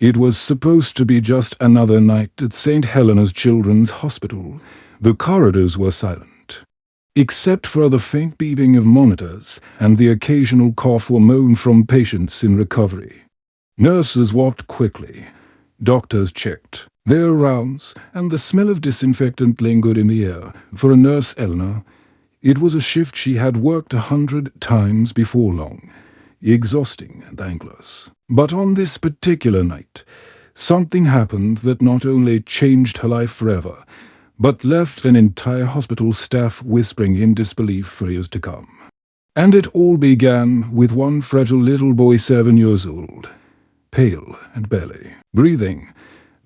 It was supposed to be just another night at St. Helena's Children's Hospital. The corridors were silent, except for the faint beeping of monitors and the occasional cough or moan from patients in recovery. Nurses walked quickly. Doctors checked their rounds, and the smell of disinfectant lingered in the air. For a nurse, Eleanor, it was a shift she had worked 100 times before long, exhausting and thankless. But on this particular night, something happened that not only changed her life forever, but left an entire hospital staff whispering in disbelief for years to come. And it all began with one fragile little boy 7 years old, pale and barely breathing.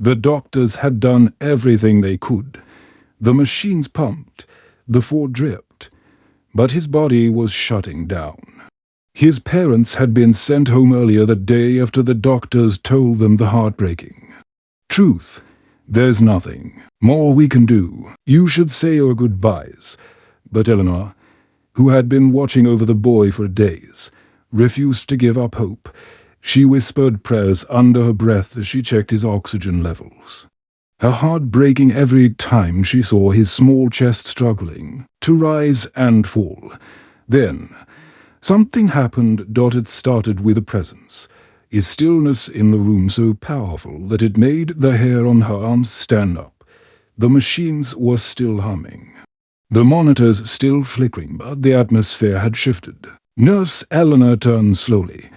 The doctors had done everything they could. The machines pumped, the fort dripped, but his body was shutting down. His parents had been sent home earlier that day after the doctors told them the heartbreaking truth. There's nothing more we can do. You should say your goodbyes. But Eleanor, who had been watching over the boy for days, refused to give up hope. She whispered prayers under her breath as she checked his oxygen levels, her heart breaking every time she saw his small chest struggling to rise and fall. Then something happened. It started with a presence, a stillness in the room so powerful that it made the hair on her arms stand up. The machines were still humming, the monitors still flickering, but the atmosphere had shifted. Nurse Eleanor turned slowly,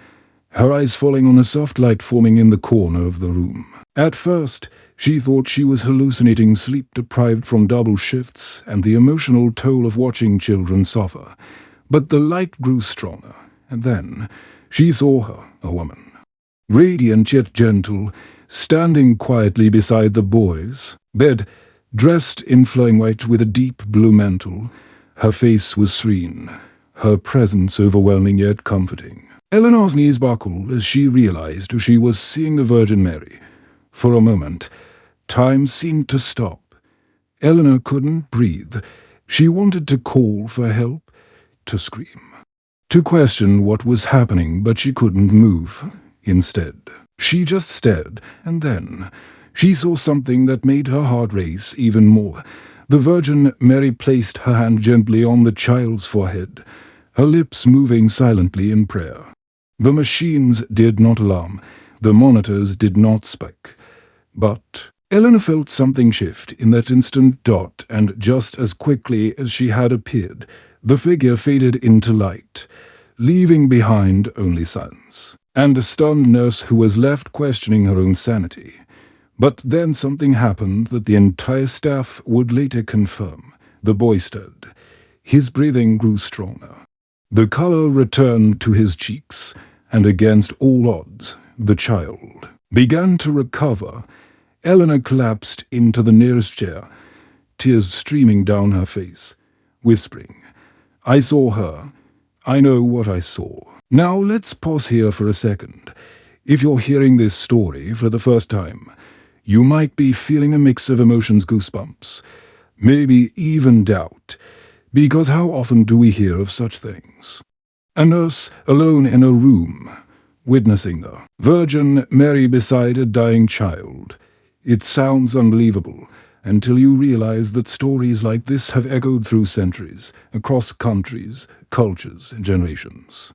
her eyes falling on a soft light forming in the corner of the room. At first, she thought she was hallucinating, sleep-deprived from double shifts and the emotional toll of watching children suffer. But the light grew stronger, and then she saw her, a woman, radiant yet gentle, standing quietly beside the boy's bed, dressed in flowing white with a deep blue mantle. Her face was serene, her presence overwhelming yet comforting. Eleanor's knees buckled as she realized she was seeing the Virgin Mary. For a moment, time seemed to stop. Eleanor couldn't breathe. She wanted to call for help, to scream, to question what was happening, but she couldn't move. Instead, she just stared, and then she saw something that made her heart race even more. The Virgin Mary placed her hand gently on the child's forehead, her lips moving silently in prayer. The machines did not alarm, the monitors did not spike. But Eleanor felt something shift in that instant. And just as quickly as she had appeared, the figure faded into light, leaving behind only silence, and a stunned nurse who was left questioning her own sanity. But then something happened that the entire staff would later confirm. The boy stirred. His breathing grew stronger. The color returned to his cheeks, and against all odds, the child began to recover. Eleanor collapsed into the nearest chair, tears streaming down her face, whispering, "I saw her. I know what I saw." Now let's pause here for a second. If you're hearing this story for the first time, you might be feeling a mix of emotions, goosebumps, maybe even doubt, because how often do we hear of such things? A nurse alone in a room, witnessing the Virgin Mary beside a dying child. It sounds unbelievable until you realize that stories like this have echoed through centuries, across countries, cultures, and generations.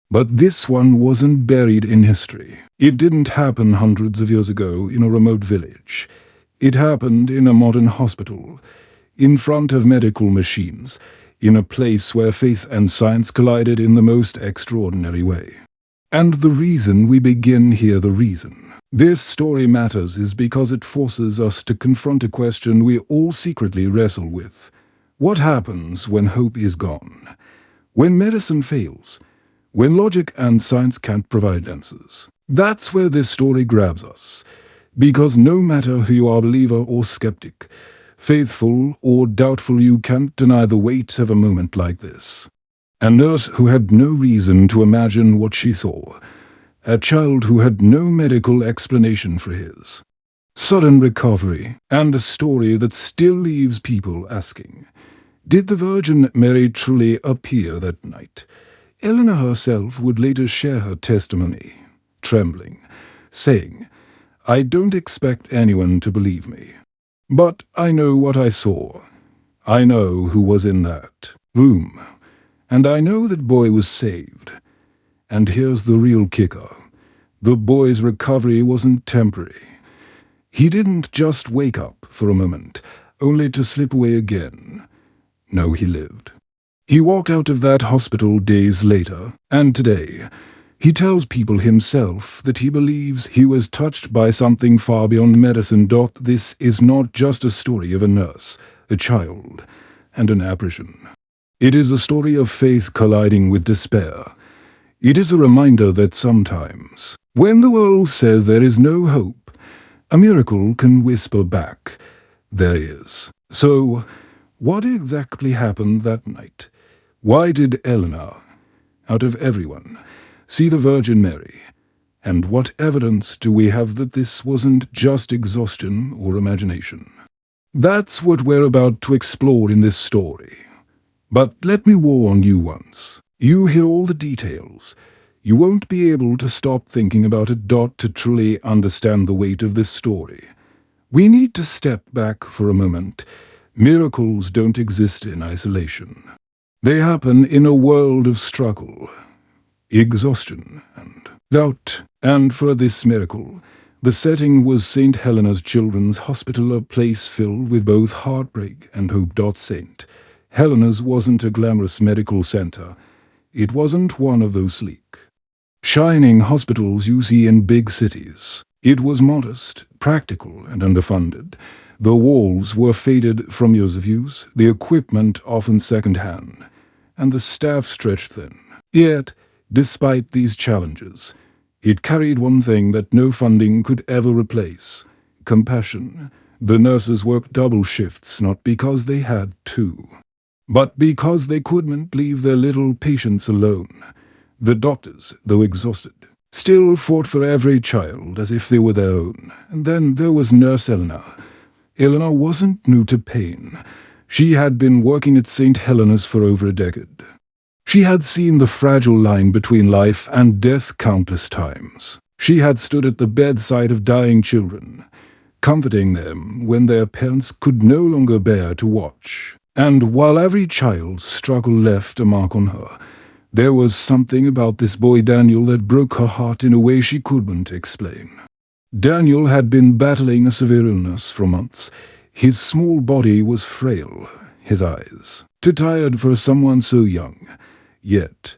But this one wasn't buried in history. It didn't happen hundreds of years ago in a remote village. It happened in a modern hospital, in front of medical machines, in a place where faith and science collided in the most extraordinary way. And the reason we begin here, the reason this story matters, is because it forces us to confront a question we all secretly wrestle with. What happens when hope is gone? When medicine fails? When logic and science can't provide answers? That's where this story grabs us. Because no matter who you are, believer or skeptic, faithful or doubtful, you can't deny the weight of a moment like this. A nurse who had no reason to imagine what she saw. A child who had no medical explanation for his sudden recovery, and a story that still leaves people asking, did the Virgin Mary truly appear that night? Eleanor herself would later share her testimony, trembling, saying, I don't expect anyone to believe me. But I know what I saw. I know who was in that room. And I know that boy was saved. And here's the real kicker. The boy's recovery wasn't temporary. He didn't just wake up for a moment, only to slip away again. No, he lived. He walked out of that hospital days later, and today, he tells people himself that he believes he was touched by something far beyond medicine. This is not just a story of a nurse, a child, and an apparition. It is a story of faith colliding with despair. It is a reminder that sometimes, when the world says there is no hope, a miracle can whisper back, there is. So, what exactly happened that night? Why did Eleanor, out of everyone, see the Virgin Mary? And what evidence do we have that this wasn't just exhaustion or imagination? That's what we're about to explore in this story. But let me warn you once. You hear all the details. You won't be able to stop thinking about it. To truly understand the weight of this story. We need to step back for a moment. Miracles don't exist in isolation. They happen in a world of struggle, exhaustion, and doubt. And for this miracle, the setting was St. Helena's Children's Hospital, a place filled with both heartbreak and hope. St. Helena's wasn't a glamorous medical center. It wasn't one of those sleek, shining hospitals you see in big cities. It was modest, practical, and underfunded. The walls were faded from years of use, the equipment often second-hand, and the staff stretched thin. Yet, despite these challenges, it carried one thing that no funding could ever replace: compassion. The nurses worked double shifts not because they had to, but because they couldn't leave their little patients alone. The doctors, though exhausted, still fought for every child as if they were their own. And then there was Nurse Eleanor. Eleanor wasn't new to pain. She had been working at St. Helena's for over a decade. She had seen the fragile line between life and death countless times. She had stood at the bedside of dying children, comforting them when their parents could no longer bear to watch. And while every child's struggle left a mark on her, there was something about this boy Daniel that broke her heart in a way she couldn't explain. Daniel had been battling a severe illness for months. His small body was frail, his eyes too tired for someone so young. Yet,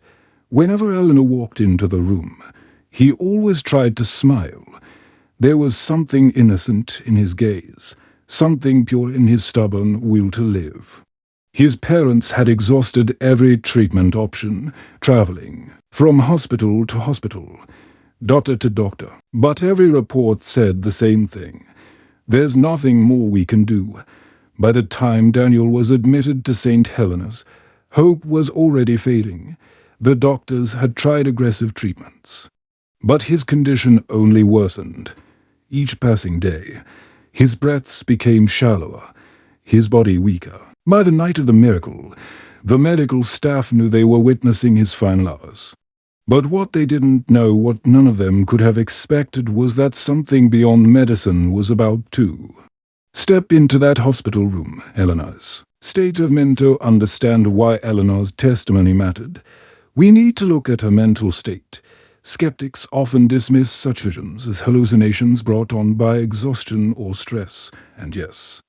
whenever Eleanor walked into the room, he always tried to smile. There was something innocent in his gaze, something pure in his stubborn will to live. His parents had exhausted every treatment option, traveling from hospital to hospital, doctor to doctor. But every report said the same thing: there's nothing more we can do. By the time Daniel was admitted to St. Helena's, hope was already fading. The doctors had tried aggressive treatments, but his condition only worsened. Each passing day, his breaths became shallower, his body weaker. By the night of the miracle, the medical staff knew they were witnessing his final hours. But what they didn't know, what none of them could have expected, was that something beyond medicine was about to step into that hospital room. Eleanor's state of mind. To understand why Eleanor's testimony mattered, we need to look at her mental state. Skeptics often dismiss such visions as hallucinations brought on by exhaustion or stress. And yes,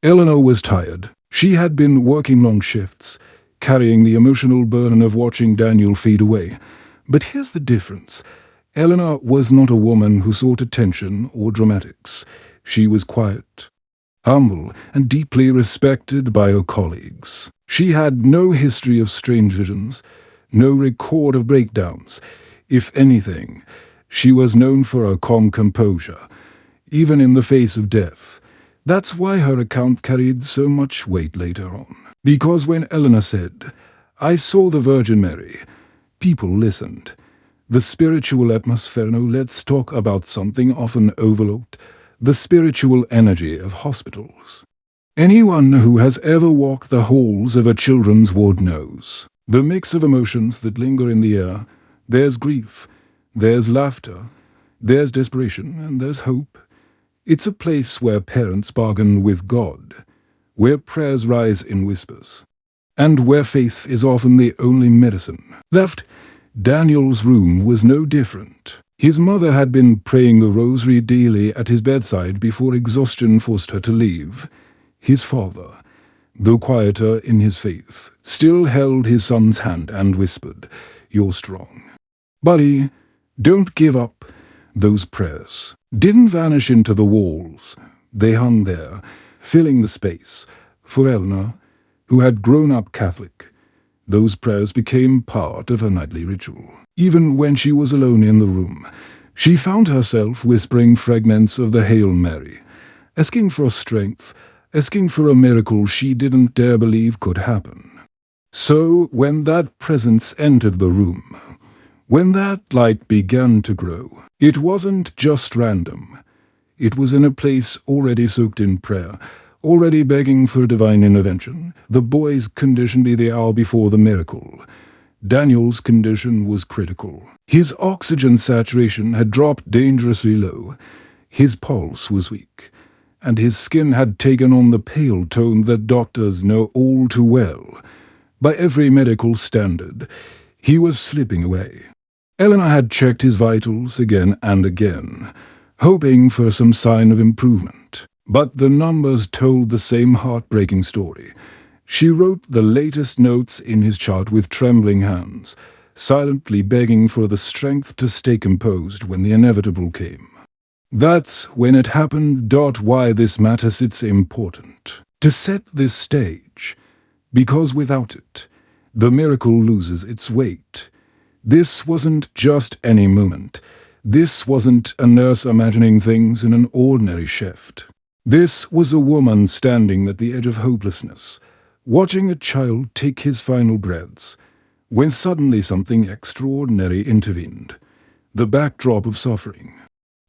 Eleanor was tired. She had been working long shifts, carrying the emotional burden of watching Daniel fade away. But here's the difference. Eleanor was not a woman who sought attention or dramatics. She was quiet, humble, and deeply respected by her colleagues. She had no history of strange visions, no record of breakdowns. If anything, she was known for her calm composure, even in the face of death. That's why her account carried so much weight later on. Because when Eleanor said, "I saw the Virgin Mary," people listened. The spiritual atmosphere. Now let's talk about something often overlooked: the spiritual energy of hospitals. Anyone who has ever walked the halls of a children's ward knows the mix of emotions that linger in the air. There's grief, there's laughter, there's desperation, and there's hope. It's a place where parents bargain with God, where prayers rise in whispers, and where faith is often the only medicine left. Daniel's room was no different. His mother had been praying the rosary daily at his bedside before exhaustion forced her to leave. His father, though quieter in his faith, still held his son's hand and whispered, "You're strong. Buddy, don't give up." Those prayers didn't vanish into the walls. They hung there, filling the space. For Eleanor, who had grown up Catholic, those prayers became part of her nightly ritual. Even when she was alone in the room, she found herself whispering fragments of the Hail Mary, asking for strength, asking for a miracle she didn't dare believe could happen. So when that presence entered the room, when that light began to grow, it wasn't just random. It was in a place already soaked in prayer, already begging for divine intervention. The boy's condition be the hour before the miracle. Daniel's condition was critical. His oxygen saturation had dropped dangerously low. His pulse was weak, and his skin had taken on the pale tone that doctors know all too well. By every medical standard, he was slipping away. Eleanor had checked his vitals again and again, hoping for some sign of improvement. But the numbers told the same heartbreaking story. She wrote the latest notes in his chart with trembling hands, silently begging for the strength to stay composed when the inevitable came. That's when it happened. Why this matter sits important. To set this stage, because without it, the miracle loses its weight. This wasn't just any moment. This wasn't a nurse imagining things in an ordinary shift. This was a woman standing at the edge of hopelessness, watching a child take his final breaths, when suddenly something extraordinary intervened. The backdrop of suffering,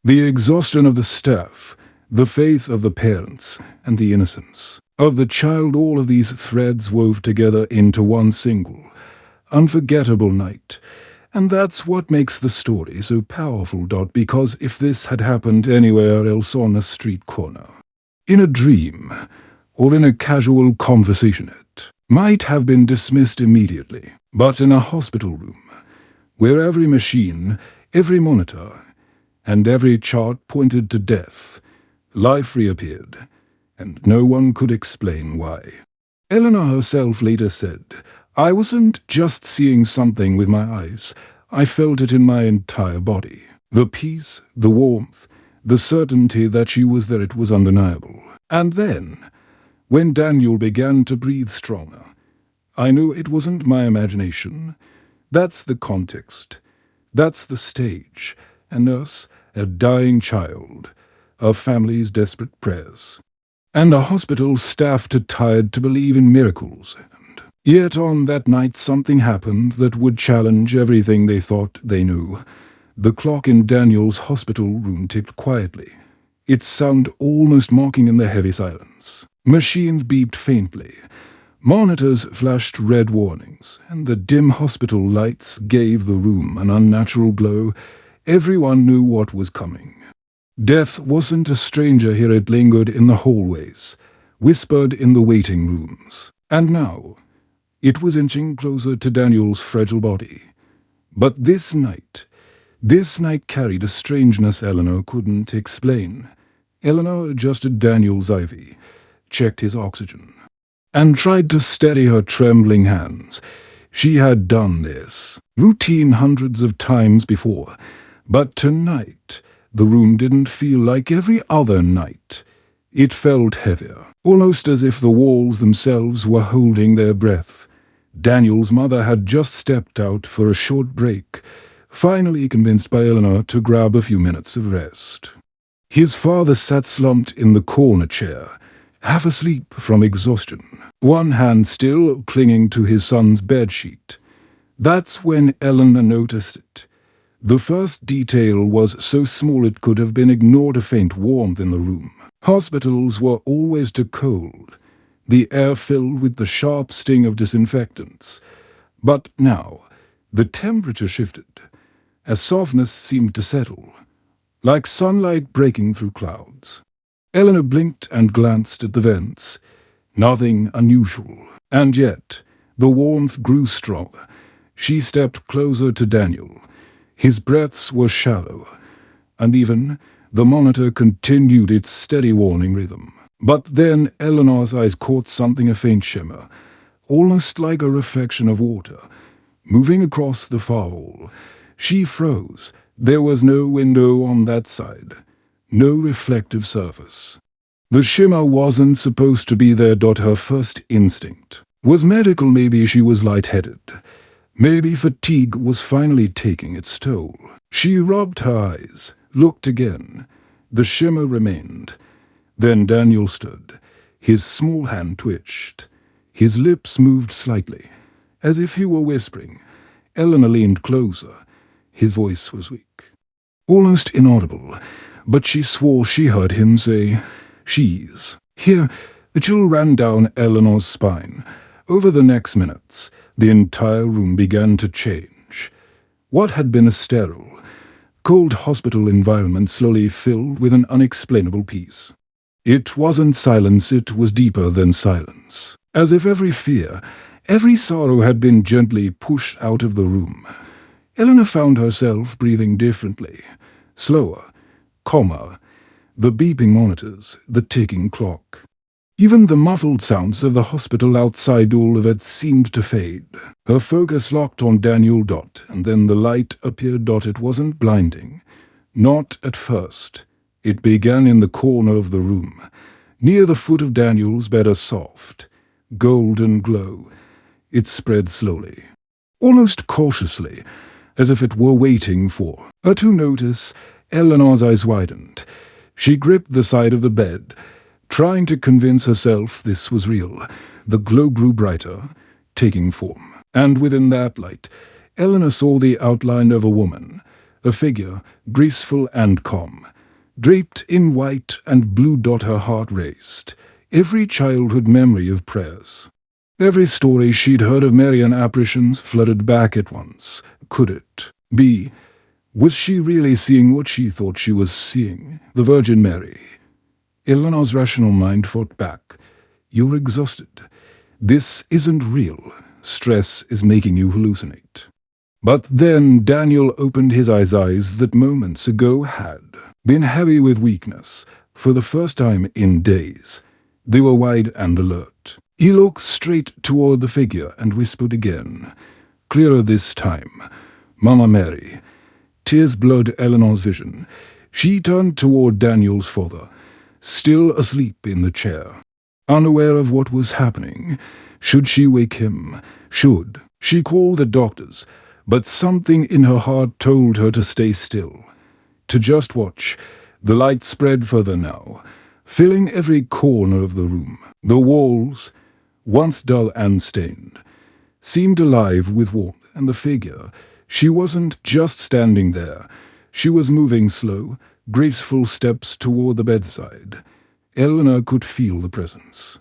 the exhaustion of the staff, the faith of the parents, and the innocence of the child, all of these threads wove together into one single, unforgettable night. And that's what makes the story so powerful, because if this had happened anywhere else on a street corner, in a dream, or in a casual conversation, it might have been dismissed immediately. But in a hospital room, where every machine, every monitor, and every chart pointed to death, life reappeared, and no one could explain why. Eleanor herself later said, "I wasn't just seeing something with my eyes, I felt it in my entire body. The peace, the warmth, the certainty that she was there, it was undeniable. And then, when Daniel began to breathe stronger, I knew it wasn't my imagination. That's the context. That's the stage. A nurse, a dying child, a family's desperate prayers, and a hospital staff too tired to believe in miracles. And yet on that night something happened that would challenge everything they thought they knew. The clock in Daniel's hospital room ticked quietly, its sound almost mocking in the heavy silence. Machines beeped faintly, monitors flashed red warnings, and the dim hospital lights gave the room an unnatural glow. Everyone knew what was coming. Death wasn't a stranger here. It lingered in the hallways, whispered in the waiting rooms, and now it was inching closer to Daniel's fragile body. But this night carried a strangeness Eleanor couldn't explain. Eleanor adjusted Daniel's IV, checked his oxygen, and tried to steady her trembling hands. She had done this routine hundreds of times before, but tonight the room didn't feel like every other night. It felt heavier, almost as if the walls themselves were holding their breath. Daniel's mother had just stepped out for a short break, finally convinced by Eleanor to grab a few minutes of rest. His father sat slumped in the corner chair, half asleep from exhaustion, one hand still clinging to his son's bedsheet. That's when Eleanor noticed it. The first detail was so small it could have been ignored: a faint warmth in the room. Hospitals were always too cold, the air filled with the sharp sting of disinfectants. But now the temperature shifted. A softness seemed to settle, like sunlight breaking through clouds. Eleanor blinked and glanced at the vents. Nothing unusual. And yet, the warmth grew stronger. She stepped closer to Daniel. His breaths were shallow. Uneven, the monitor continued its steady warning rhythm. But then Eleanor's eyes caught something, a faint shimmer, almost like a reflection of water, moving across the far wall. She froze. There was no window on that side, no reflective surface. The shimmer wasn't supposed to be there. Her first instinct was medical. Maybe she was lightheaded. Maybe fatigue was finally taking its toll. She rubbed her eyes, looked again. The shimmer remained. Then Daniel stood. His small hand twitched. His lips moved slightly, as if he were whispering. Eleanor leaned closer. His voice was weak, almost inaudible, but she swore she heard him say, "She's." Here, the chill ran down Eleanor's spine. Over the next minutes, the entire room began to change. What had been a sterile, cold hospital environment slowly filled with an unexplainable peace. It wasn't silence, it was deeper than silence. As if every fear, every sorrow had been gently pushed out of the room. Eleanor found herself breathing differently, slower, calmer. The beeping monitors, the ticking clock. Even the muffled sounds of the hospital outside, all of it seemed to fade. Her focus locked on Daniel. And then the light appeared. It wasn't blinding. Not at first. It began in the corner of the room, near the foot of Daniel's bed, a soft, golden glow. It spread slowly, almost cautiously, as if it were waiting for her to notice. Eleanor's eyes widened. She gripped the side of the bed, trying to convince herself this was real. The glow grew brighter, taking form. And within that light, Eleanor saw the outline of a woman, a figure, graceful and calm, draped in white and blue. Her heart raced. Every childhood memory of prayers, every story she'd heard of Marian apparitions flooded back at once. Could it be? Was she really seeing what she thought she was seeing? The Virgin Mary? Eleanor's rational mind fought back. You're exhausted. This isn't real. Stress is making you hallucinate. But then Daniel opened his eyes that moments ago had been heavy with weakness. For the first time in days, they were wide and alert. He looked straight toward the figure and whispered again, clearer this time, "Mama Mary." Tears blurred Eleanor's vision. She turned toward Daniel's father, still asleep in the chair, unaware of what was happening. Should she wake him? Should she call the doctors? But something in her heart told her to stay still, to just watch. The light spread further now, filling every corner of the room. The walls, once dull and stained, seemed alive with warmth, and the figure, she wasn't just standing there. She was moving slow, graceful steps toward the bedside. Eleanor could feel the presence,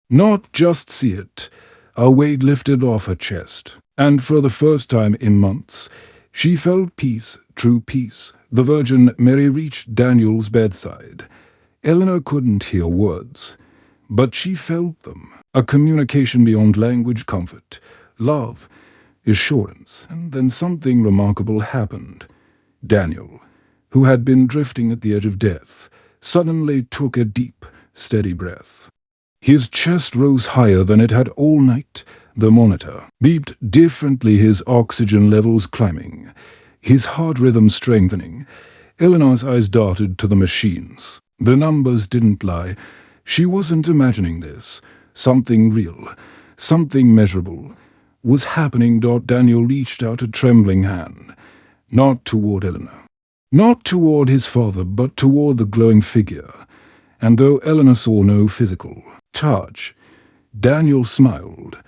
not just see it. A weight lifted off her chest, and for the first time in months, she felt peace, true peace. The Virgin Mary reached Daniel's bedside. Eleanor couldn't hear words, but she felt them. A communication beyond language, comfort, love, assurance. And then something remarkable happened. Daniel, who had been drifting at the edge of death, suddenly took a deep, steady breath. His chest rose higher than it had all night. The monitor beeped differently, his oxygen levels climbing, his heart rhythm strengthening. Eleanor's eyes darted to the machines. The numbers didn't lie. She wasn't imagining this. Something real, something measurable, was happening. Daniel reached out a trembling hand, not toward Eleanor, not toward his father, but toward the glowing figure. And though Eleanor saw no physical touch, Daniel smiled,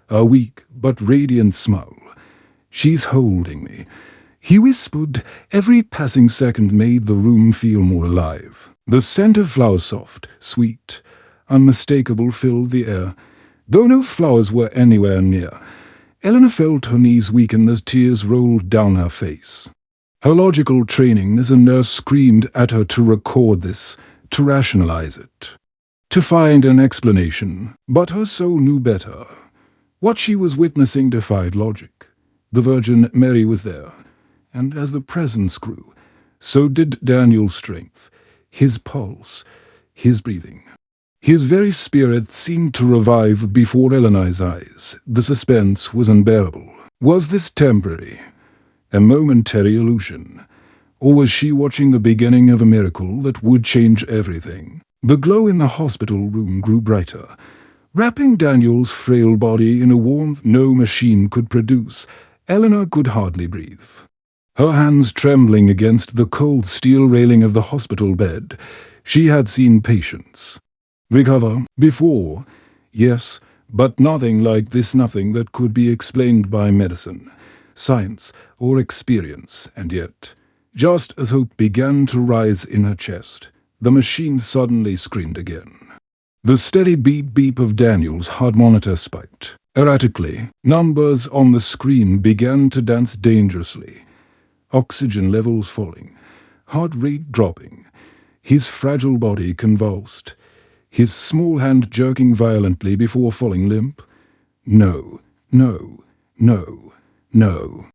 a weak but radiant smile. "She's holding me," he whispered. Every passing second made the room feel more alive. The scent of flowers, soft, sweet, unmistakable, filled the air. Though no flowers were anywhere near, Eleanor felt her knees weaken as tears rolled down her face. Her logical training as a nurse screamed at her to record this, to rationalize it, to find an explanation, but her soul knew better. What she was witnessing defied logic. The Virgin Mary was there, and as the presence grew, so did Daniel's strength, his pulse, his breathing. His very spirit seemed to revive before Eleanor's eyes. The suspense was unbearable. Was this temporary, a momentary illusion, or was she watching the beginning of a miracle that would change everything? The glow in the hospital room grew brighter, wrapping Daniel's frail body in a warmth no machine could produce. Eleanor could hardly breathe. Her hands trembling against the cold steel railing of the hospital bed. She had seen patients recover before, yes, but nothing like this, nothing that could be explained by medicine, science, or experience. And yet, just as hope began to rise in her chest, the machine suddenly screamed again. The steady beep-beep of Daniel's heart monitor spiked. Erratically, numbers on the screen began to dance dangerously. Oxygen levels falling, heart rate dropping, his fragile body convulsed, his small hand jerking violently before falling limp. No, no, no, no.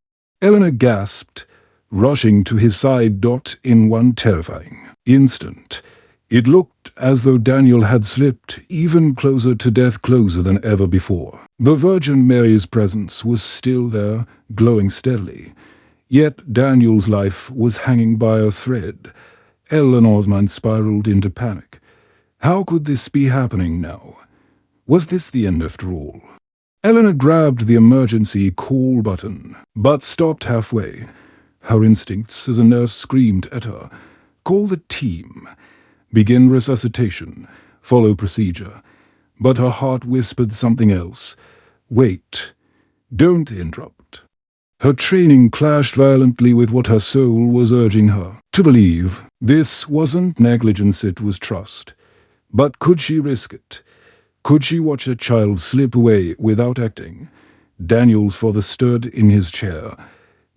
Eleanor gasped, rushing to his side. In one terrifying instant, it looked as though Daniel had slipped even closer to death, closer than ever before. The Virgin Mary's presence was still there, glowing steadily. Yet Daniel's life was hanging by a thread. Eleanor's mind spiraled into panic. How could this be happening now? Was this the end after all? Eleanor grabbed the emergency call button, but stopped halfway. Her instincts as a nurse screamed at her, "Call the team. Begin resuscitation. Follow procedure." But her heart whispered something else. "Wait. Don't interrupt." Her training clashed violently with what her soul was urging her to believe. This wasn't negligence, it was trust. But could she risk it? Could she watch a child slip away without acting? Daniel's father stood in his chair,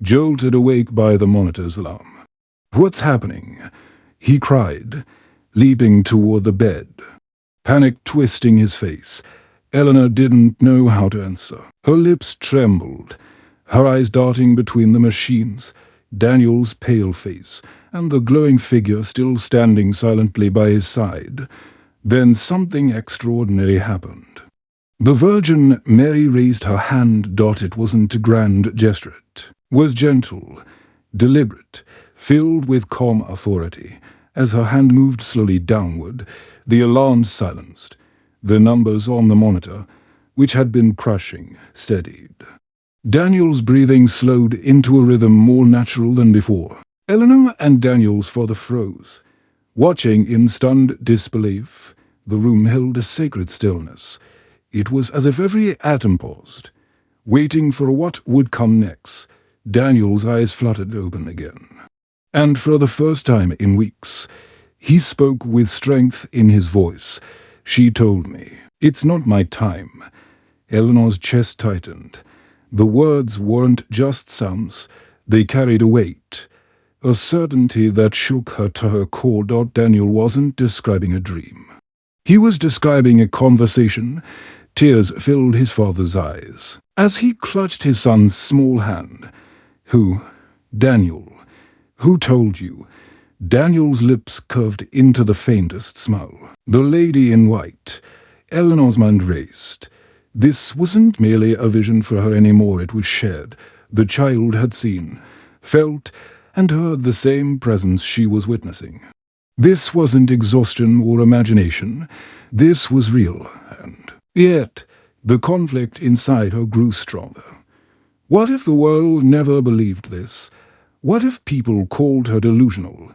jolted awake by the monitor's alarm. "What's happening?" he cried, leaping toward the bed, panic twisting his face. Eleanor didn't know how to answer. Her lips trembled, her eyes darting between the machines, Daniel's pale face, and the glowing figure still standing silently by his side. Then something extraordinary happened. The Virgin Mary raised her hand. It wasn't a grand gesture. It was gentle, deliberate, filled with calm authority. As her hand moved slowly downward, the alarms silenced. The numbers on the monitor, which had been crushing, steadied. Daniel's breathing slowed into a rhythm more natural than before. Eleanor and Daniel's father froze, watching in stunned disbelief. The room held a sacred stillness. It was as if every atom paused, waiting for what would come next. Daniel's eyes fluttered open again. And for the first time in weeks, he spoke with strength in his voice. "She told me, it's not my time." Eleanor's chest tightened. The words weren't just sounds, they carried a weight, a certainty that shook her to her core. Daniel wasn't describing a dream. He was describing a conversation. Tears filled his father's eyes as he clutched his son's small hand. "Who? Daniel. Who told you?" Daniel's lips curved into the faintest smile. "The lady in white." Eleanor's mind raced. This wasn't merely a vision for her anymore, it was shared. The child had seen, felt, and heard the same presence she was witnessing. This wasn't exhaustion or imagination. This was real, and yet the conflict inside her grew stronger. What if the world never believed this? What if people called her delusional,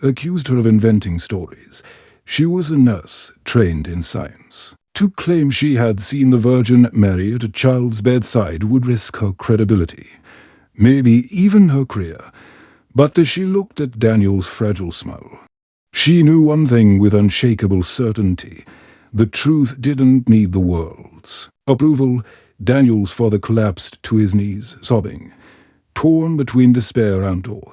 accused her of inventing stories? She was a nurse trained in science. To claim she had seen the Virgin Mary at a child's bedside would risk her credibility, maybe even her career. But as she looked at Daniel's fragile smile, she knew one thing with unshakable certainty. The truth didn't need the world's approval. Daniel's father collapsed to his knees, sobbing, torn between despair and awe.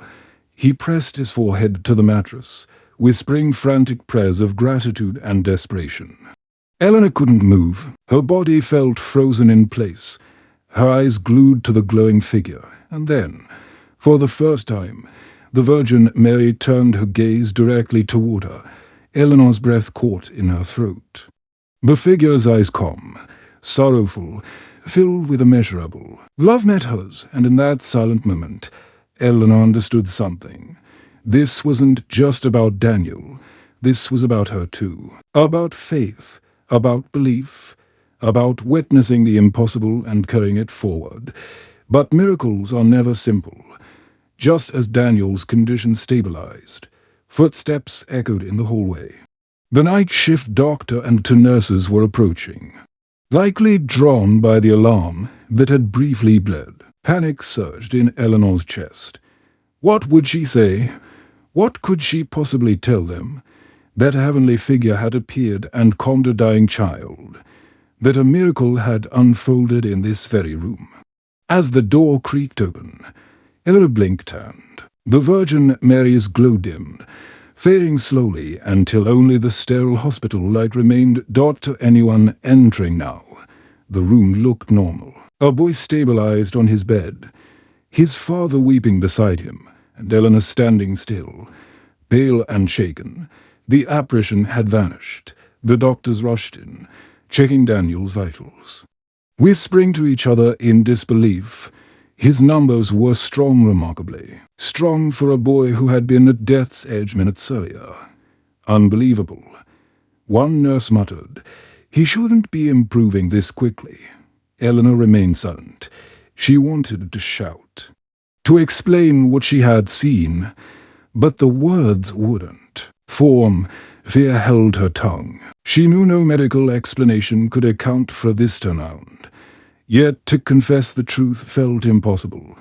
He pressed his forehead to the mattress, whispering frantic prayers of gratitude and desperation. Eleanor couldn't move. Her body felt frozen in place, her eyes glued to the glowing figure, and then, for the first time, the Virgin Mary turned her gaze directly toward her, Eleanor's breath caught in her throat. The figure's eyes calm, sorrowful, filled with immeasurable love met hers, and in that silent moment, Eleanor understood something. This wasn't just about Daniel. This was about her too. About faith, about belief, about witnessing the impossible and carrying it forward. But miracles are never simple. Just as Daniel's condition stabilized, footsteps echoed in the hallway. The night shift doctor and two nurses were approaching. Likely drawn by the alarm that had briefly bled, panic surged in Eleanor's chest. What would she say? What could she possibly tell them? That a heavenly figure had appeared and calmed a dying child. That a miracle had unfolded in this very room. As the door creaked open, Eleanor blinked and the Virgin Mary's glow dimmed, fading slowly until only the sterile hospital light remained. To anyone entering now, the room looked normal. A boy stabilized on his bed, his father weeping beside him, and Eleanor standing still, pale and shaken. The apparition had vanished. The doctors rushed in, checking Daniel's vitals. Whispering to each other in disbelief, his numbers were strong, remarkably strong for a boy who had been at death's edge minutes earlier. Unbelievable. One nurse muttered, "He shouldn't be improving this quickly." Eleanor remained silent. She wanted to shout, to explain what she had seen, but the words wouldn't form. Fear held her tongue. She knew no medical explanation could account for this turnaround. Yet to confess the truth felt impossible.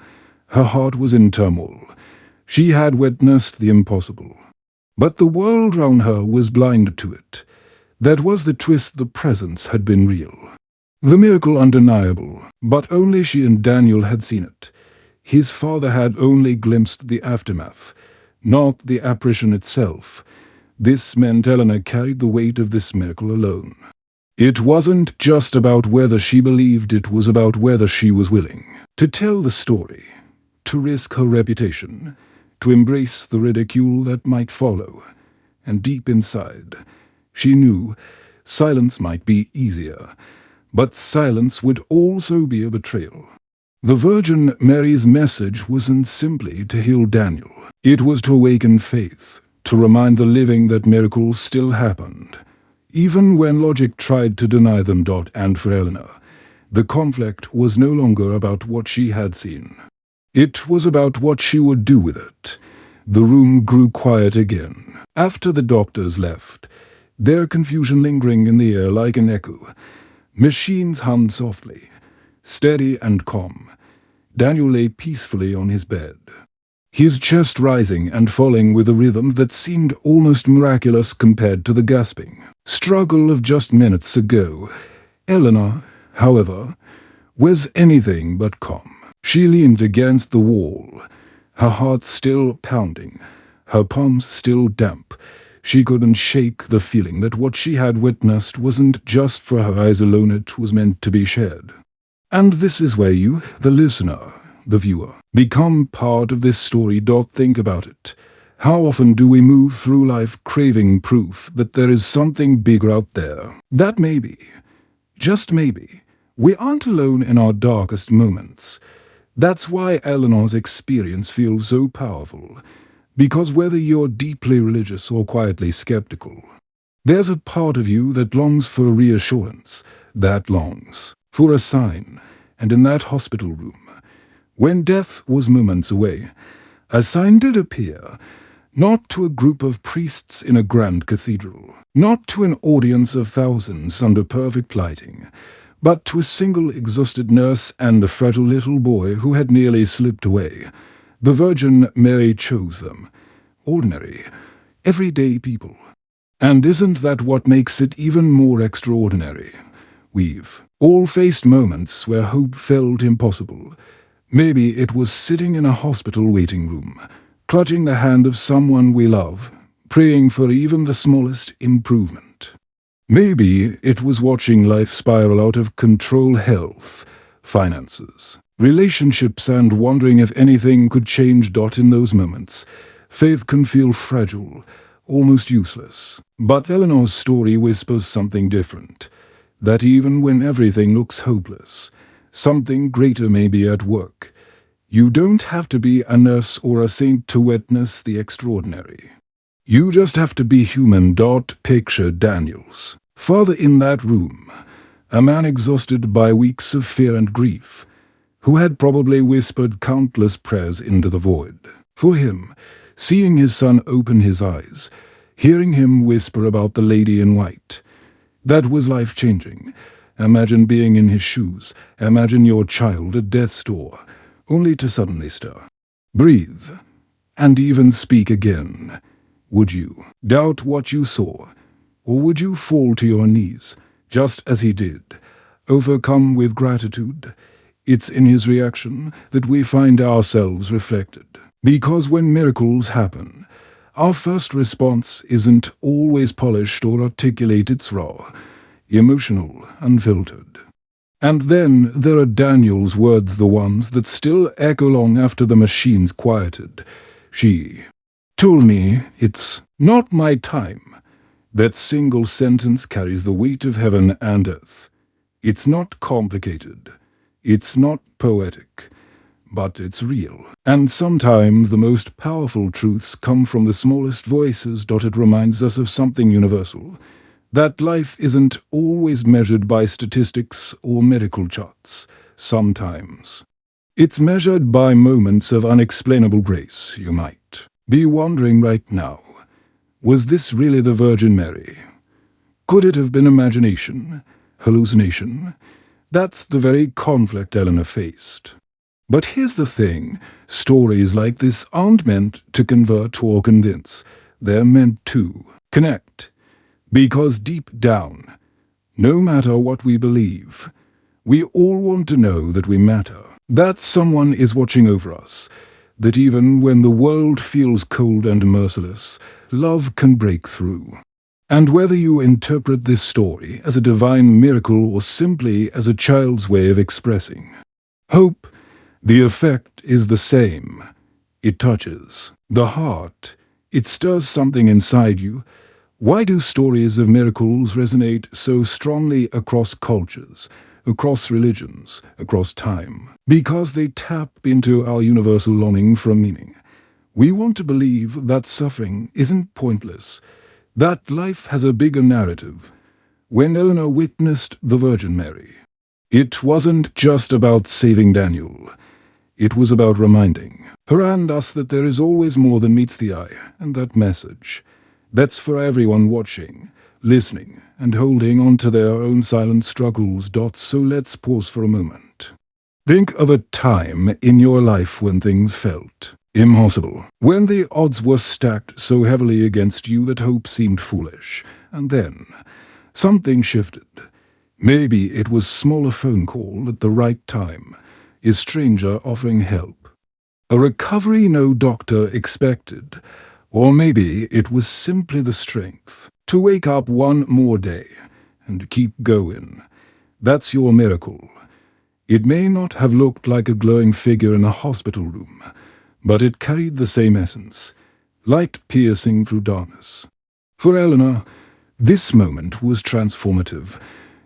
Her heart was in turmoil. She had witnessed the impossible, but the world round her was blind to it. That was the twist. The presence had been real. The miracle undeniable, but only she and Daniel had seen it. His father had only glimpsed the aftermath, not the apparition itself. This meant Eleanor carried the weight of this miracle alone. It wasn't just about whether she believed, it was about whether she was willing to tell the story, to risk her reputation, to embrace the ridicule that might follow. And deep inside, she knew silence might be easier, but silence would also be a betrayal. The Virgin Mary's message wasn't simply to heal Daniel. It was to awaken faith, to remind the living that miracles still happened, even when logic tried to deny them. And for Eleanor, the conflict was no longer about what she had seen. It was about what she would do with it. The room grew quiet again. After the doctors left, their confusion lingering in the air like an echo, machines hummed softly, steady and calm. Daniel lay peacefully on his bed, his chest rising and falling with a rhythm that seemed almost miraculous compared to the gasping struggle of just minutes ago. Eleanor, however, was anything but calm. She leaned against the wall, her heart still pounding, her palms still damp. She couldn't shake the feeling that what she had witnessed wasn't just for her eyes alone, it was meant to be shared. And this is where you, the listener, the viewer, become part of this story. Think about it. How often do we move through life craving proof that there is something bigger out there? That maybe, just maybe, we aren't alone in our darkest moments. That's why Eleanor's experience feels so powerful. Because whether you're deeply religious or quietly skeptical, there's a part of you that longs for a reassurance, that longs for a sign. And in that hospital room, when death was moments away, a sign did appear. Not to a group of priests in a grand cathedral, not to an audience of thousands under perfect lighting, but to a single exhausted nurse and a fragile little boy who had nearly slipped away. The Virgin Mary chose them. Ordinary, everyday people. And isn't that what makes it even more extraordinary? We've all faced moments where hope felt impossible. Maybe it was sitting in a hospital waiting room, clutching the hand of someone we love. praying for even the smallest improvement. Maybe it was watching life spiral out of control, health, finances, relationships, and wondering if anything could change. In those moments, faith can feel fragile, almost useless. But Eleanor's story whispers something different, that even when everything looks hopeless, something greater may be at work. You don't have to be a nurse or a saint to witness the extraordinary. You just have to be human. Picture Daniel's father in that room, a man exhausted by weeks of fear and grief, who had probably whispered countless prayers into the void. For him, seeing his son open his eyes, hearing him whisper about the lady in white, that was life-changing. Imagine being in his shoes. Imagine your child at death's door, only to suddenly stir, breathe, and even speak again. Would you doubt what you saw, or would you fall to your knees, just as he did, overcome with gratitude? It's in his reaction that we find ourselves reflected. Because when miracles happen, our first response isn't always polished or articulate. It's raw, emotional, unfiltered. And then there are Daniel's words, the ones that still echo long after the machines quieted. She told me it's not my time. That single sentence carries the weight of heaven and earth. It's not complicated. It's not poetic. But it's real. And sometimes the most powerful truths come from the smallest voices. It reminds us of something universal, that life isn't always measured by statistics or medical charts. Sometimes it's measured by moments of unexplainable grace. You might be wondering right now, was this really the Virgin Mary? Could it have been imagination, hallucination? That's the very conflict Eleanor faced. But here's the thing, stories like this aren't meant to convert or convince. They're meant to connect. Because deep down, no matter what we believe, we all want to know that we matter, that someone is watching over us, that even when the world feels cold and merciless, love can break through. And whether you interpret this story as a divine miracle or simply as a child's way of expressing hope, the effect is the same. It touches the heart. It stirs something inside you. Why do stories of miracles resonate so strongly across cultures, across religions, across time? Because they tap into our universal longing for meaning. We want to believe that suffering isn't pointless, that life has a bigger narrative. When Eleanor witnessed the Virgin Mary, it wasn't just about saving Daniel. It was about reminding her and us that there is always more than meets the eye, and that message, that's for everyone watching, listening, and holding on to their own silent struggles. So let's pause for a moment. Think of a time in your life when things felt impossible, when the odds were stacked so heavily against you that hope seemed foolish, and then something shifted. Maybe it was a smaller phone call at the right time, a stranger offering help, a recovery no doctor expected, or maybe it was simply the strength to wake up one more day and keep going. That's your miracle. It may not have looked like a glowing figure in a hospital room, but it carried the same essence, light piercing through darkness. For Eleanor, this moment was transformative.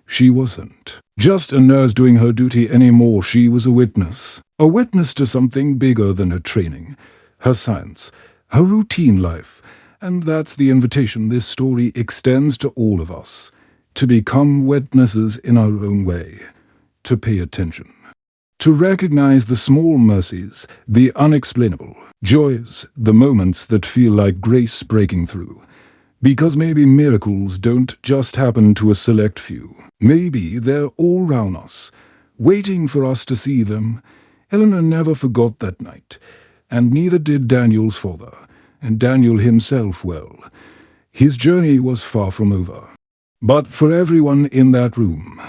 She wasn't just a nurse doing her duty anymore. She was a witness to something bigger than her training, her science, her routine life. And that's the invitation this story extends to all of us, to become witnesses in our own way, to pay attention, to recognize the small mercies, the unexplainable joys, the moments that feel like grace breaking through. Because maybe miracles don't just happen to a select few. Maybe they're all around us, waiting for us to see them. Eleanor never forgot that night, and neither did Daniel's father, and Daniel himself. Well, his journey was far from over. But for everyone in that room,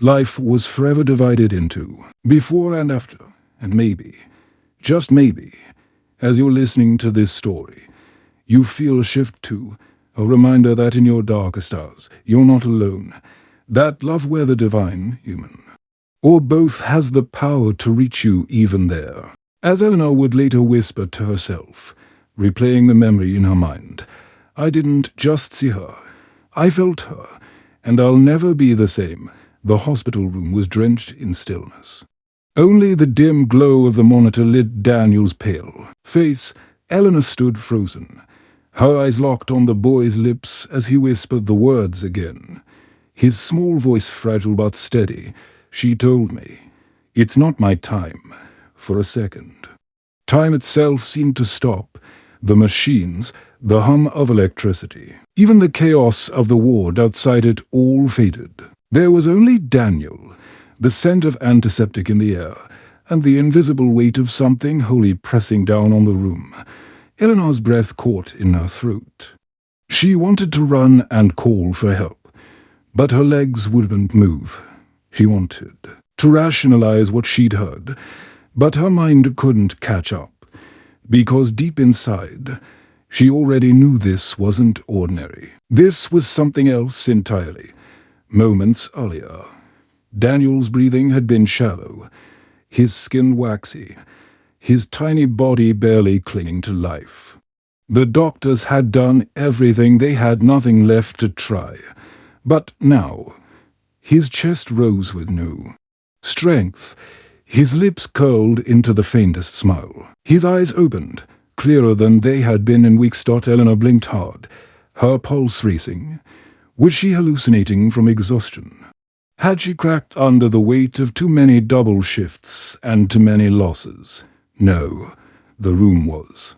life was forever divided into before and after, and maybe, just maybe, as you're listening to this story, You feel a shift too, a reminder that in your darkest hours, you're not alone, that love, whether divine, human, or both, has the power to reach you even there. As Eleanor would later whisper to herself, replaying the memory in her mind, I didn't just see her, I felt her, and I'll never be the same. The hospital room was drenched in stillness. Only the dim glow of the monitor lit Daniel's pale face. Eleanor stood frozen, her eyes locked on the boy's lips as he whispered the words again. His small voice fragile but steady. She told me, it's not my time. For a second, time itself seemed to stop. The machines, the hum of electricity, even the chaos of the ward outside it, all faded. There was only Daniel, the scent of antiseptic in the air, and the invisible weight of something wholly pressing down on the room. Eleanor's breath caught in her throat. She wanted to run and call for help, but her legs wouldn't move. She wanted to rationalize what she'd heard, but her mind couldn't catch up, because deep inside, she already knew this wasn't ordinary. This was something else entirely. Moments earlier, Daniel's breathing had been shallow, his skin waxy, his tiny body barely clinging to life. The doctors had done everything, they had nothing left to try. But now, his chest rose with new strength, his lips curled into the faintest smile. His eyes opened, clearer than they had been in weeks. Eleanor blinked hard, her pulse racing. Was she hallucinating from exhaustion? Had she cracked under the weight of too many double shifts and too many losses? No, the room was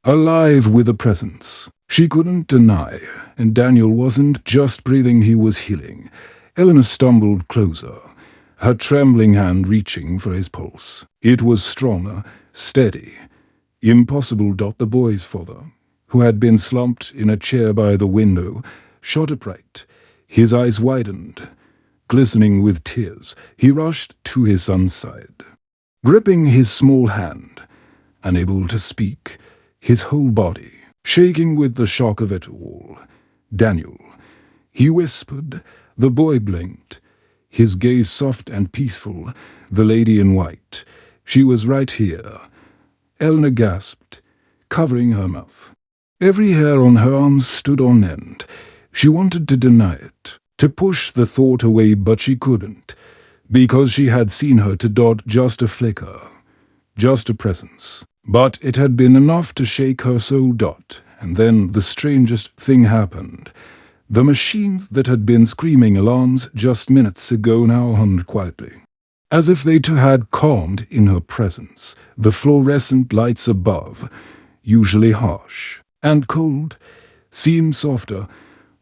alive with a presence she couldn't deny, and Daniel wasn't just breathing, he was healing. Eleanor stumbled closer, her trembling hand reaching for his pulse. It was stronger, steady. Impossible. The boy's father, who had been slumped in a chair by the window, shot upright. His eyes widened, glistening with tears. He rushed to his son's side, gripping his small hand, unable to speak, his whole body shaking with the shock of it all. Daniel, he whispered. The boy blinked, his gaze soft and peaceful. The lady in white, she was right here. Eleanor gasped, covering her mouth. Every hair on her arms stood on end. She wanted to deny it, to push the thought away, but she couldn't, because she had seen her to just a flicker, just a presence. But it had been enough to shake her soul. And then the strangest thing happened. The machines that had been screaming alarms just minutes ago now hummed quietly, as if they too had calmed in her presence. The fluorescent lights above, usually harsh and cold, seemed softer,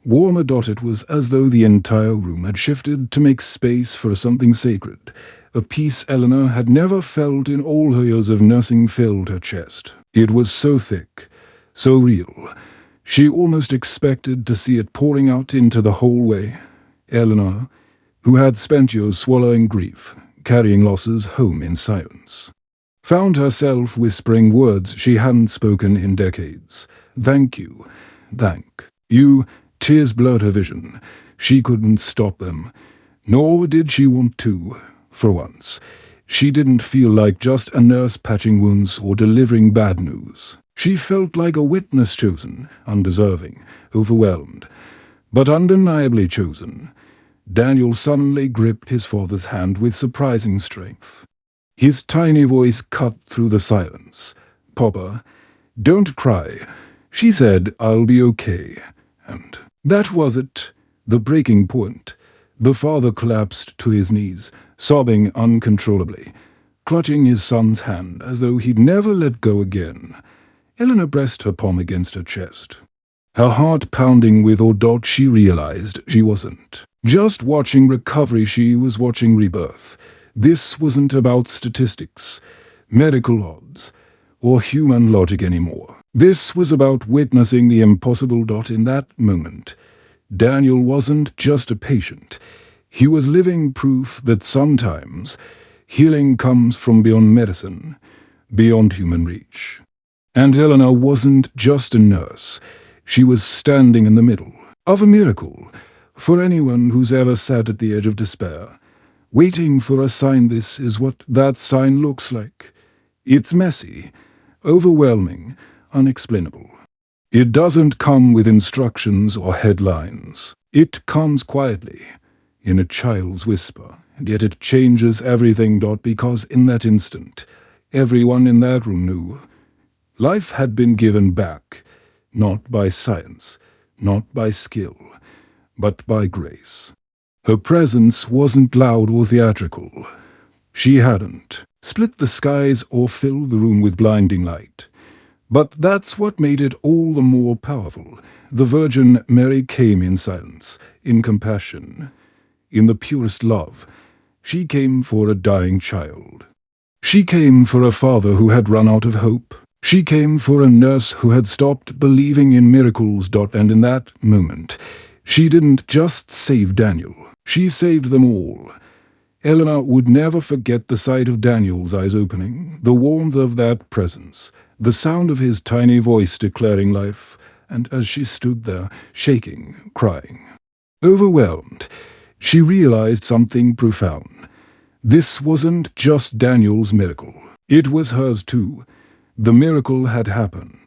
warmer. It was as though the entire room had shifted to make space for something sacred. A peace Eleanor had never felt in all her years of nursing filled her chest. It was so thick, so real. She almost expected to see it pouring out into the hallway. Eleanor, who had spent years swallowing grief, carrying losses home in silence, found herself whispering words she hadn't spoken in decades. Thank you. Thank you. Tears blurred her vision. She couldn't stop them, nor did she want to. For once, she didn't feel like just a nurse patching wounds or delivering bad news. She felt like a witness chosen, undeserving, overwhelmed, but undeniably chosen. Daniel suddenly gripped his father's hand with surprising strength. His tiny voice cut through the silence. "Papa, don't cry," she said. "I'll be okay." And that was it, the breaking point. The father collapsed to his knees, sobbing uncontrollably, clutching his son's hand as though he'd never let go again. Eleanor pressed her palm against her chest, her heart pounding with awe. She realized she wasn't just watching recovery, she was watching rebirth. This wasn't about statistics, medical odds, or human logic anymore. This was about witnessing the impossible. In that moment, Daniel wasn't just a patient. He was living proof that sometimes healing comes from beyond medicine, beyond human reach. And Eleanor wasn't just a nurse. She was standing in the middle of a miracle for anyone who's ever sat at the edge of despair, waiting for a sign. This is what that sign looks like. It's messy, overwhelming, unexplainable. It doesn't come with instructions or headlines. It comes quietly, in a child's whisper, and yet it changes everything. Because in that instant, everyone in that room knew. Life had been given back, not by science, not by skill, but by grace. Her presence wasn't loud or theatrical. She hadn't split the skies or filled the room with blinding light. But that's what made it all the more powerful. The Virgin Mary came in silence, in compassion, in the purest love. She came for a dying child. She came for a father who had run out of hope. She came for a nurse who had stopped believing in miracles. And in that moment, she didn't just save Daniel. She saved them all. Eleanor would never forget the sight of Daniel's eyes opening, the warmth of that presence, the sound of his tiny voice declaring life, and as she stood there, shaking, crying, overwhelmed, she realized something profound. This wasn't just Daniel's miracle. It was hers too. The miracle had happened.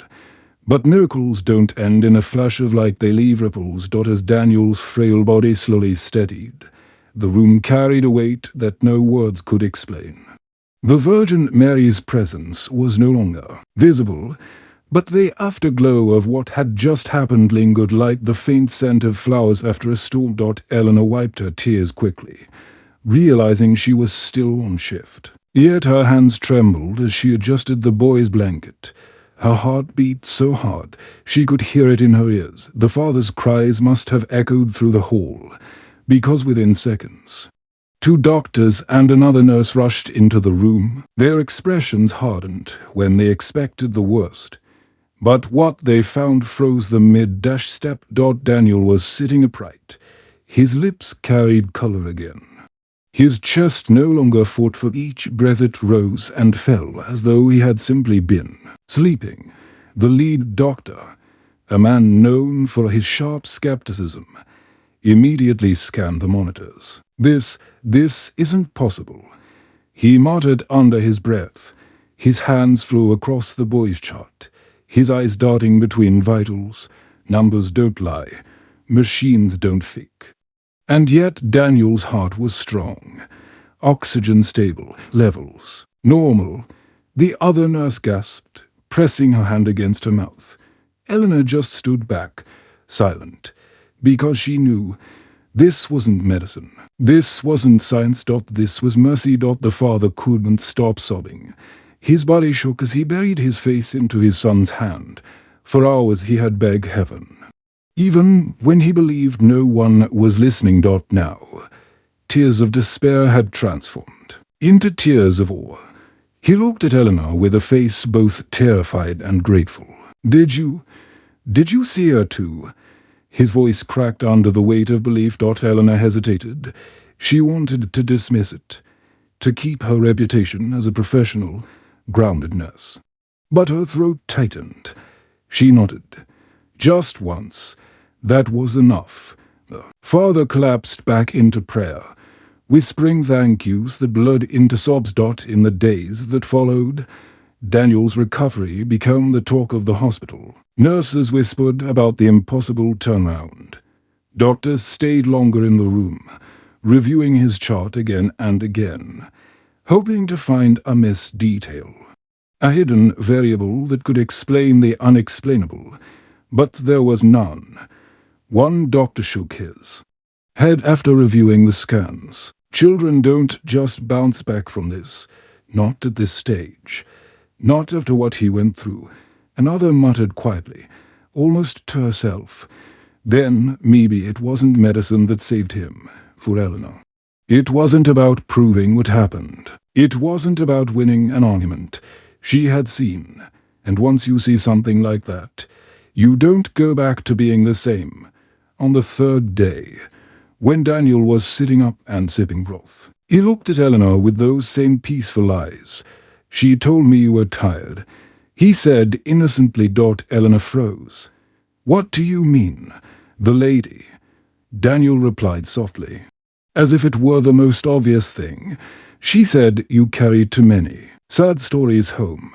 But miracles don't end in a flash of light. They leave ripples. As Daniel's frail body slowly steadied, the room carried a weight that no words could explain. The Virgin Mary's presence was no longer visible, but the afterglow of what had just happened lingered like the faint scent of flowers after a storm. Eleanor wiped her tears quickly, realizing she was still on shift. Yet her hands trembled as she adjusted the boy's blanket. Her heart beat so hard she could hear it in her ears. The father's cries must have echoed through the hall, because within seconds, 2 doctors and another nurse rushed into the room. Their expressions hardened when they expected the worst. But what they found froze them mid-step. Daniel was sitting upright. His lips carried color again. His chest no longer fought for each breath. It rose and fell as though he had simply been sleeping. The lead doctor, a man known for his sharp skepticism, immediately scanned the monitors. This isn't possible, he muttered under his breath. His hands flew across the boy's chart, his eyes darting between vitals. Numbers don't lie, machines don't fake. And yet Daniel's heart was strong. Oxygen stable, levels normal. The other nurse gasped, pressing her hand against her mouth. Eleanor just stood back, silent, because she knew this wasn't medicine. This wasn't science. This was mercy. The father couldn't stop sobbing. His body shook as he buried his face into his son's hand. For hours he had begged heaven, even when he believed no one was listening. Now, tears of despair had transformed into tears of awe. He looked at Eleanor with a face both terrified and grateful. Did you see her too? His voice cracked under the weight of belief. Eleanor hesitated. She wanted to dismiss it, to keep her reputation as a professional, grounded nurse. But her throat tightened. She nodded. Just once. That was enough. The father collapsed back into prayer, whispering thank yous that blurred into sobs. In the days that followed, Daniel's recovery became the talk of the hospital. Nurses whispered about the impossible turnaround. Doctors stayed longer in the room, reviewing his chart again and again, hoping to find a missed detail, a hidden variable that could explain the unexplainable. But there was none. One doctor shook his head after reviewing the scans. Children don't just bounce back from this. Not at this stage. Not after what he went through. Another muttered quietly, almost to herself. Then maybe it wasn't medicine that saved him, for Eleanor. It wasn't about proving what happened. It wasn't about winning an argument. She had seen, and once you see something like that, you don't go back to being the same. On the 3rd day, when Daniel was sitting up and sipping broth, he looked at Eleanor with those same peaceful eyes. She told me you were tired. he said innocently. Eleanor froze. "What do you mean? The lady?" Daniel replied softly, as if it were the most obvious thing. "She said you carried too many sad stories home.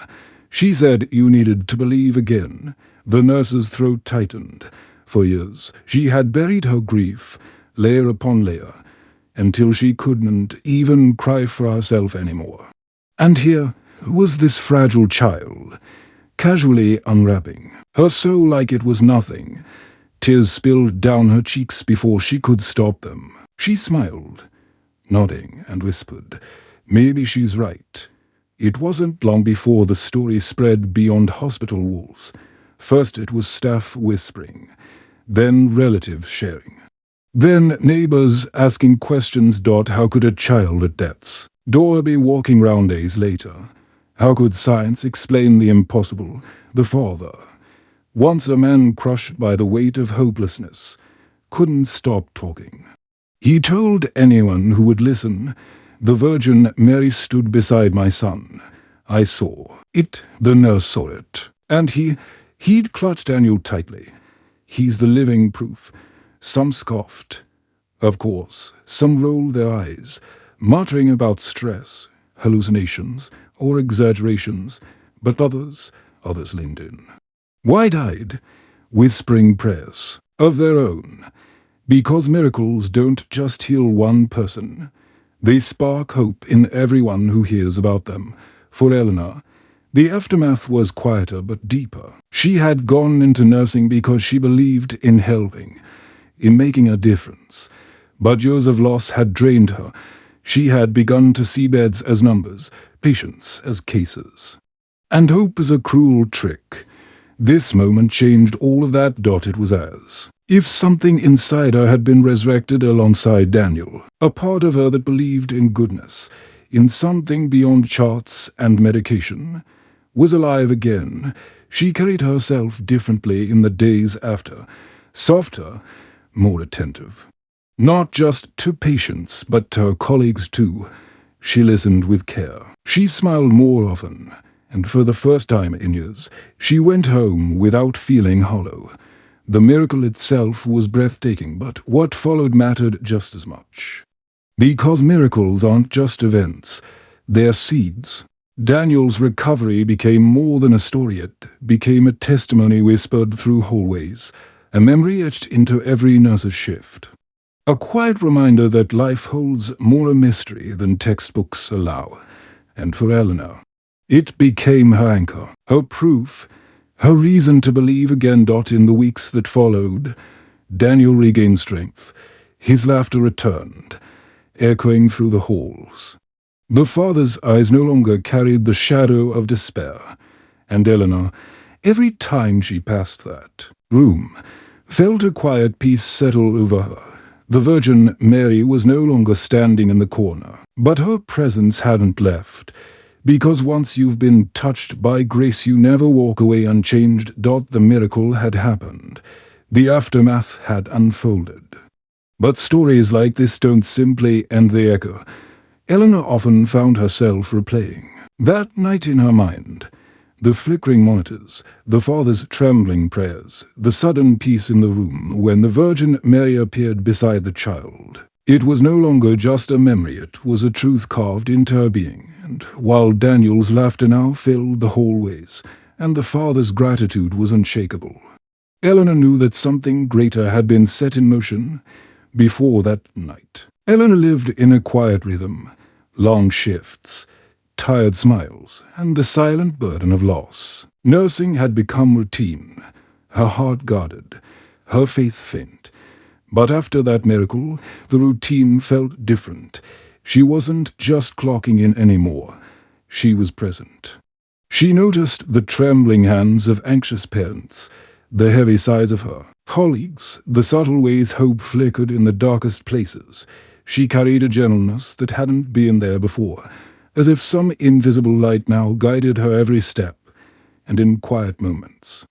She said you needed to believe again." The nurse's throat tightened. For years she had buried her grief, layer upon layer, until she couldn't even cry for herself anymore. And here was this fragile child, casually unwrapping her soul like it was nothing. Tears spilled down her cheeks before she could stop them. She smiled, nodding, and whispered, "Maybe she's right." It wasn't long before the story spread beyond hospital walls. First it was staff whispering, then relatives sharing, then neighbors asking questions. How could a child at death's door be walking round days later? How could science explain the impossible? The father, once a man crushed by the weight of hopelessness, couldn't stop talking. He told anyone who would listen, "The Virgin Mary stood beside my son. I saw it, the nurse saw it." And he'd clutched Daniel tightly. "He's the living proof." Some scoffed. Of course, some rolled their eyes, muttering about stress, hallucinations, or exaggerations, but others leaned in, wide-eyed, whispering prayers of their own. Because miracles don't just heal one person, they spark hope in everyone who hears about them. For Eleanor, the aftermath was quieter but deeper. She had gone into nursing because she believed in helping, in making a difference. But years of loss had drained her. She had begun to see beds as numbers, patients as cases. And hope is a cruel trick. This moment changed all of that. It was as if something inside her had been resurrected alongside Daniel, a part of her that believed in goodness, in something beyond charts and medication, was alive again. She carried herself differently in the days after, softer, more attentive. Not just to patients, but to her colleagues too. She listened with care. She smiled more often, and for the first time in years, she went home without feeling hollow. The miracle itself was breathtaking, but what followed mattered just as much. Because miracles aren't just events, they're seeds. Daniel's recovery became more than a story. It became a testimony whispered through hallways, a memory etched into every nurse's shift. A quiet reminder that life holds more a mystery than textbooks allow. And for Eleanor, it became her anchor, her proof, her reason to believe again. In the weeks that followed, Daniel regained strength. His laughter returned, echoing through the halls. The father's eyes no longer carried the shadow of despair, and Eleanor, every time she passed that room, felt a quiet peace settle over her. The Virgin Mary was no longer standing in the corner, but her presence hadn't left. Because once you've been touched by grace, you never walk away unchanged. The miracle had happened. The aftermath had unfolded. But stories like this don't simply end, they echo. Eleanor often found herself replaying that night in her mind. The flickering monitors, the father's trembling prayers, the sudden peace in the room when the Virgin Mary appeared beside the child. It was no longer just a memory, it was a truth carved into her being. And while Daniel's laughter now filled the hallways, and the father's gratitude was unshakable, Eleanor knew that something greater had been set in motion before that night. Eleanor lived in a quiet rhythm, long shifts, tired smiles, and the silent burden of loss. Nursing had become routine, her heart guarded, her faith faint. But after that miracle, the routine felt different. She wasn't just clocking in anymore. She was present. She noticed the trembling hands of anxious parents, the heavy sighs of her colleagues, the subtle ways hope flickered in the darkest places. She carried a gentleness that hadn't been there before, as if some invisible light now guided her every step, and in quiet moments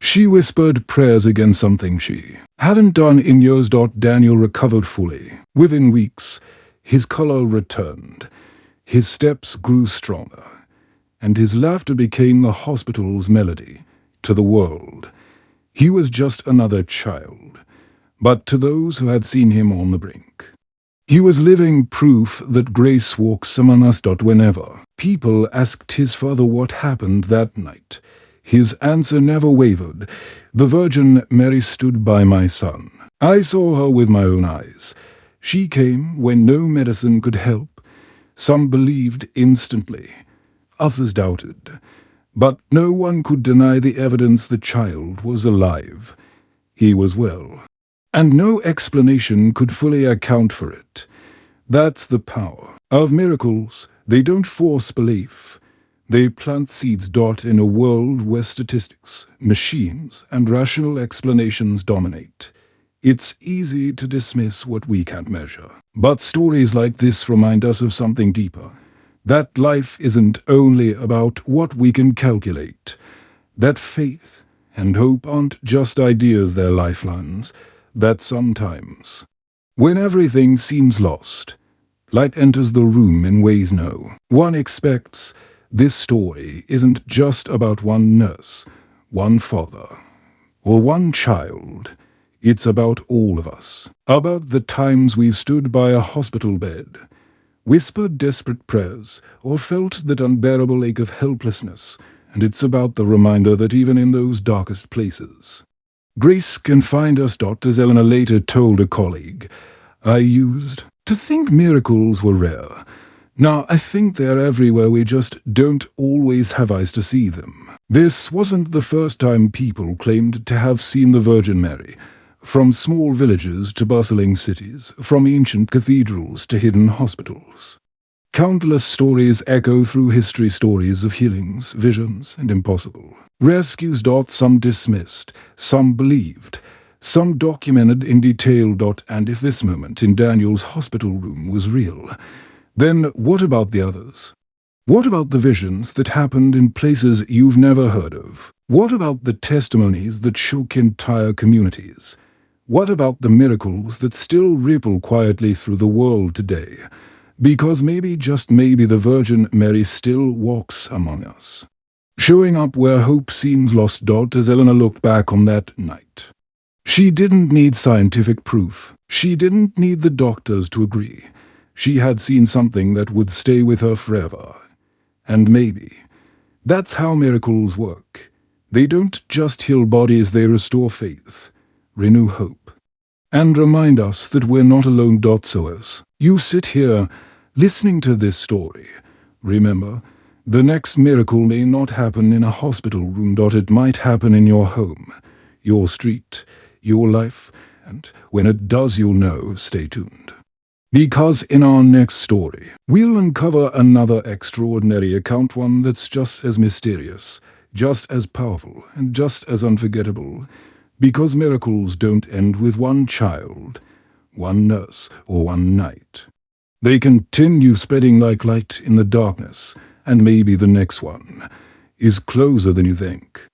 she whispered prayers against something she hadn't done in years. Daniel recovered fully. Within weeks, his color returned, his steps grew stronger, and his laughter became the hospital's melody to the world. He was just another child, but to those who had seen him on the brink, he was living proof that grace walks among us. Whenever people asked his father what happened that night, his answer never wavered. The Virgin Mary stood by my son. I saw her with my own eyes. She came when no medicine could help. Some believed instantly, others doubted. But no one could deny the evidence the child was alive. He was well, and no explanation could fully account for it. That's the power of miracles. They don't force belief. They plant seeds. In a world where statistics, machines, and rational explanations dominate, it's easy to dismiss what we can't measure. But stories like this remind us of something deeper. That life isn't only about what we can calculate. That faith and hope aren't just ideas, they're lifelines. That sometimes, when everything seems lost, light enters the room in ways no one expects. This story isn't just about one nurse, one father, or one child. It's about all of us. About the times we've stood by a hospital bed, whispered desperate prayers, or felt that unbearable ache of helplessness. And it's about the reminder that even in those darkest places, grace can find us. As Eleanor later told a colleague, I used to think miracles were rare. Now I think they're everywhere, we just don't always have eyes to see them. This wasn't the first time people claimed to have seen the Virgin Mary. From small villages to bustling cities, from ancient cathedrals to hidden hospitals, countless stories echo through history, stories of healings, visions, and impossible rescues. Some dismissed, some believed, some documented in detail. And if this moment in Daniel's hospital room was real, then what about the others? What about the visions that happened in places you've never heard of? What about the testimonies that shook entire communities? What about the miracles that still ripple quietly through the world today? Because maybe, just maybe, the Virgin Mary still walks among us, showing up where hope seems lost. As Eleanor looked back on that night, she didn't need scientific proof. She didn't need the doctors to agree. She had seen something that would stay with her forever. And maybe that's how miracles work. They don't just heal bodies, they restore faith, renew hope, and remind us that we're not alone. So as you sit here listening to this story, remember, the next miracle may not happen in a hospital room. It might happen in your home, your street, your life, and when it does, you'll know. Stay tuned. Because in our next story, we'll uncover another extraordinary account, one that's just as mysterious, just as powerful, and just as unforgettable. Because miracles don't end with one child, one nurse, or one night. They continue spreading like light in the darkness, and maybe the next one is closer than you think.